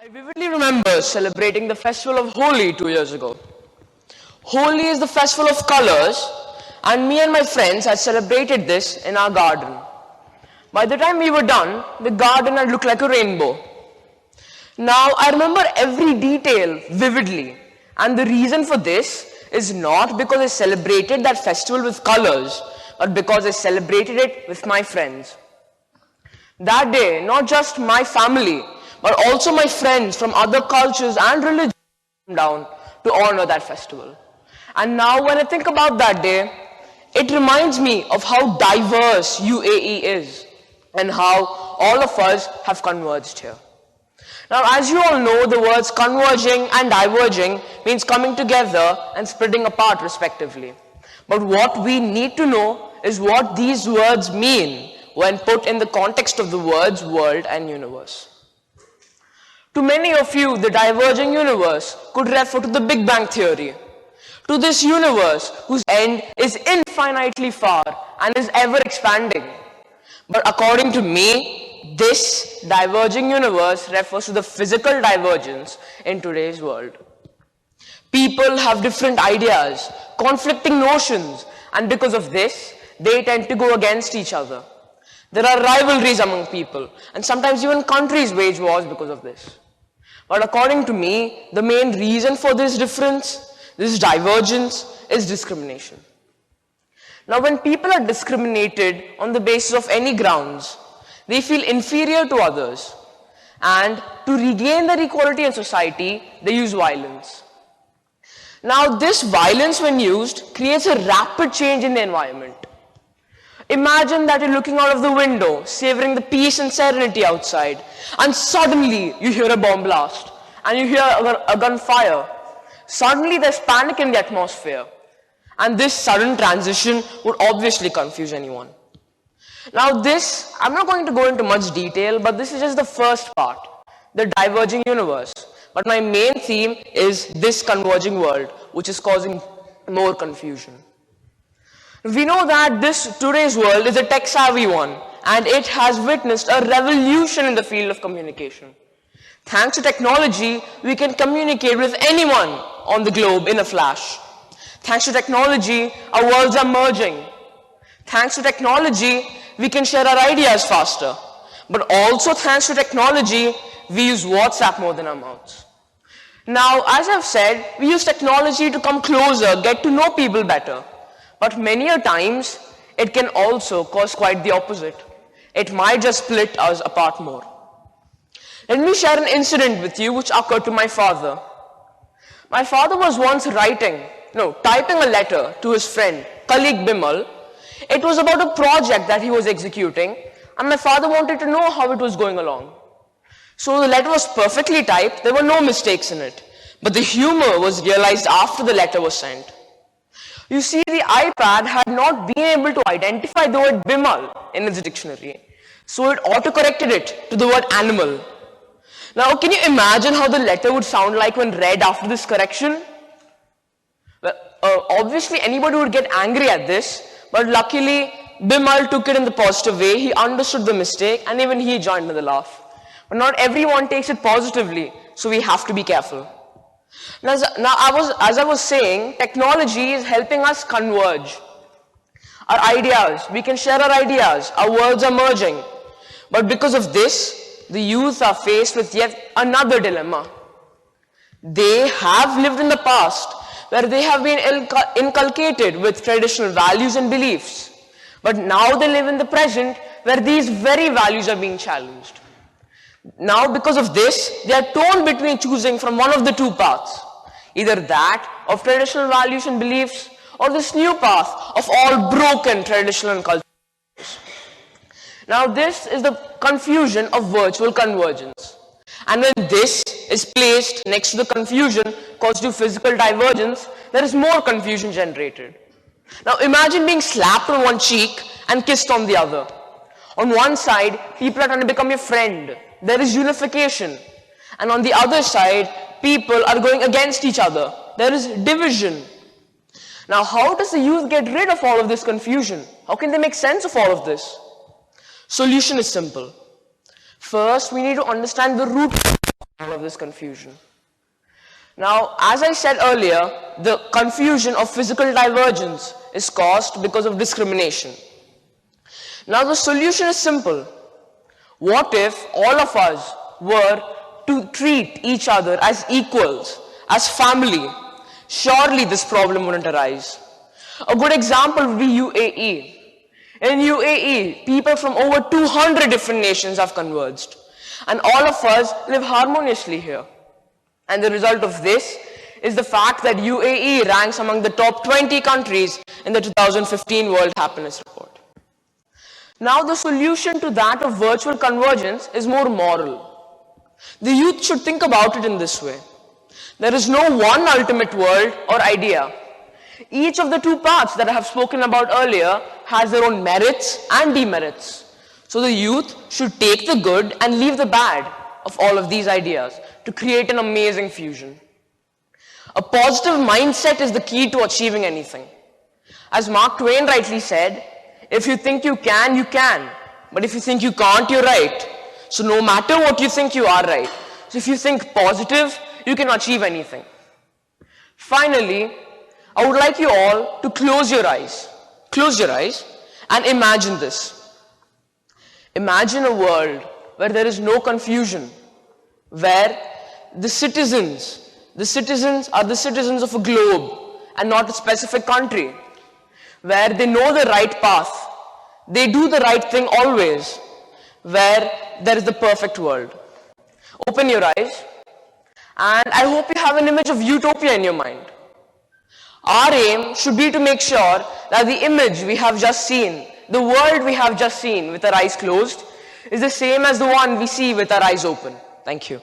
I vividly remember celebrating the festival of Holi 2 years ago. Holi is the festival of colors, and me and my friends had celebrated this in our garden. By the time we were done, the garden had looked like a rainbow. Now, I remember every detail vividly, and the reason for this is not because I celebrated that festival with colors, but because I celebrated it with my friends. That day, not just my family, but also my friends from other cultures and religions came down to honor that festival. And now when I think about that day, it reminds me of how diverse UAE is and how all of us have converged here. Now, as you all know, the words converging and diverging means coming together and spreading apart respectively. But what we need to know is what these words mean when put in the context of the words world and universe. To many of you, the diverging universe could refer to the Big Bang Theory, to this universe whose end is infinitely far and is ever expanding. But according to me, this diverging universe refers to the physical divergence in today's world. People have different ideas, conflicting notions, and because of this, they tend to go against each other. There are rivalries among people, and sometimes even countries wage wars because of this. But according to me, the main reason for this difference, this divergence, is discrimination. Now, when people are discriminated on the basis of any grounds, they feel inferior to others, and to regain their equality in society, they use violence. Now, this violence, when used, creates a rapid change in the environment. Imagine that you're looking out of the window, savoring the peace and serenity outside, and suddenly you hear a bomb blast, and you hear a gunfire. Suddenly there's panic in the atmosphere, and this sudden transition would obviously confuse anyone. Now this, I'm not going to go into much detail, but this is just the first part, the diverging universe. But my main theme is this converging world, which is causing more confusion. We know that today's world is a tech-savvy one, and it has witnessed a revolution in the field of communication. Thanks to technology, we can communicate with anyone on the globe in a flash. Thanks to technology, our worlds are merging. Thanks to technology, we can share our ideas faster. But also thanks to technology, we use WhatsApp more than our mouths. Now, as I've said, we use technology to come closer, get to know people better. But many a times, it can also cause quite the opposite. It might just split us apart more. Let me share an incident with you which occurred to my father. My father was once typing a letter to his friend, colleague Bimal. It was about a project that he was executing, and my father wanted to know how it was going along. So the letter was perfectly typed, there were no mistakes in it. But the humor was realized after the letter was sent. You see, the iPad had not been able to identify the word Bimal in its dictionary, so it autocorrected it to the word animal. Now, can you imagine how the letter would sound like when read after this correction? Well, obviously anybody would get angry at this, but luckily Bimal took it in the positive way. He understood the mistake and even he joined in the laugh. But not everyone takes it positively, so we have to be careful. Now, as I was saying, technology is helping us converge our ideas. We can share our ideas. Our worlds are merging. But because of this, the youth are faced with yet another dilemma. They have lived in the past where they have been inculcated with traditional values and beliefs. But now they live in the present where these very values are being challenged. Now, because of this, they are torn between choosing from one of the two paths, either that of traditional values and beliefs, or this new path of all broken traditional and cultural values. Now, this is the confusion of virtual convergence. And when this is placed next to the confusion caused due to physical divergence, there is more confusion generated. Now, imagine being slapped on one cheek and kissed on the other. On one side, people are trying to become your friend. There is unification. And on the other side, people are going against each other. There is division. Now, how does the youth get rid of all of this confusion? How can they make sense of all of this? Solution is simple. First, we need to understand the root all of this confusion. Now, as I said earlier, the confusion of physical divergence is caused because of discrimination. Now, the solution is simple. What if all of us were to treat each other as equals, as family? Surely this problem wouldn't arise. A good example would be UAE. In UAE, people from over 200 different nations have converged, and all of us live harmoniously here. And the result of this is the fact that UAE ranks among the top 20 countries in the 2015 World Happiness Report. Now, the solution to that of virtual convergence is more moral. The youth should think about it in this way. There is no one ultimate world or idea. Each of the two paths that I have spoken about earlier has their own merits and demerits. So the youth should take the good and leave the bad of all of these ideas to create an amazing fusion. A positive mindset is the key to achieving anything. As Mark Twain rightly said, if you think you can, you can. But if you think you can't, you're right. So no matter what you think, you are right. So if you think positive, you can achieve anything. Finally, I would like you all to close your eyes. Close your eyes and imagine this. Imagine a world where there is no confusion, where the citizens are the citizens of a globe and not a specific country, where they know the right path, they do the right thing always, where there is the perfect world. Open your eyes, and I hope you have an image of utopia in your mind. Our aim should be to make sure that the image we have just seen, the world we have just seen with our eyes closed, is the same as the one we see with our eyes open. Thank you.